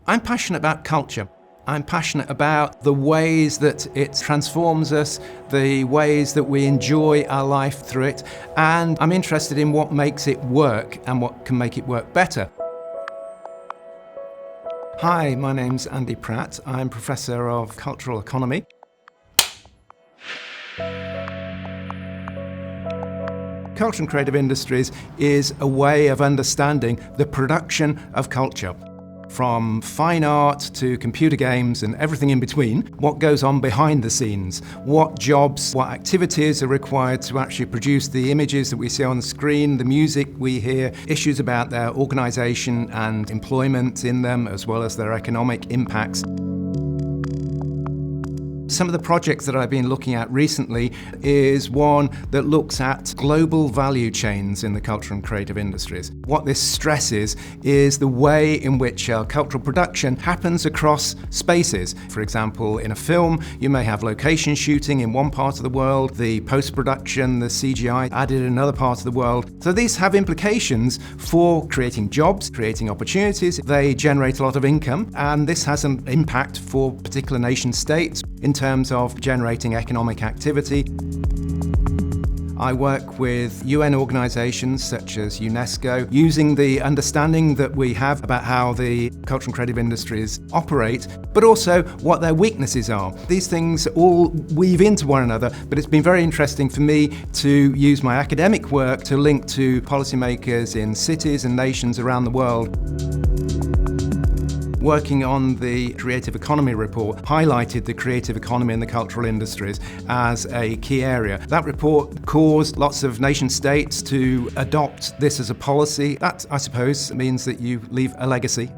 I'm passionate about culture. I'm passionate about the ways that it transforms us, the ways that we enjoy our life through it, and I'm interested in what makes it work and what can make it work better. Hi, my name's Andy Pratt. I'm Professor of Cultural Economy. Culture and creative industries is a way of understanding the production of culture. From fine art to computer games and everything in between, what goes on behind the scenes, what jobs, what activities are required to actually produce the images that we see on the screen, the music we hear, issues about their organisation and employment in them, as well as their economic impacts. Some of the projects that I've been looking at recently is one that looks at global value chains in the cultural and creative industries. What this stresses is the way in which cultural production happens across spaces. For example, in a film, you may have location shooting in one part of the world, the post-production, the CGI added in another part of the world. So these have implications for creating jobs, creating opportunities. They generate a lot of income, and this has an impact for particular nation states in terms of generating economic activity. I work with UN organisations such as UNESCO, using the understanding that we have about how the cultural and creative industries operate, but also what their weaknesses are. These things all weave into one another, but it's been very interesting for me to use my academic work to link to policymakers in cities and nations around the world. Working on the Creative Economy report highlighted the creative economy and the cultural industries as a key area. That report caused lots of nation states to adopt this as a policy. That, I suppose, means that you leave a legacy.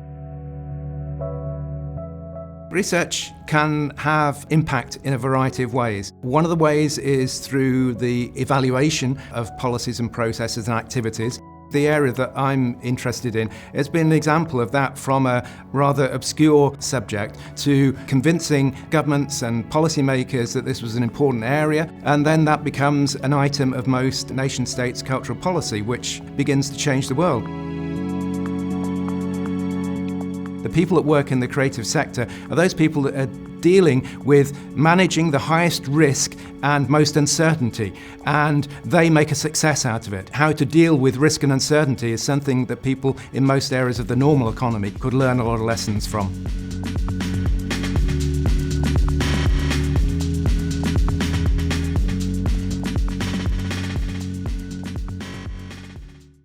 Research can have impact in a variety of ways. One of the ways is through the evaluation of policies and processes and activities. The area that I'm interested in has been an example of that, from a rather obscure subject to convincing governments and policymakers that this was an important area, and then that becomes an item of most nation states' cultural policy, which begins to change the world. The people that work in the creative sector are those people that are dealing with managing the highest risk and most uncertainty, and they make a success out of it. How to deal with risk and uncertainty is something that people in most areas of the normal economy could learn a lot of lessons from.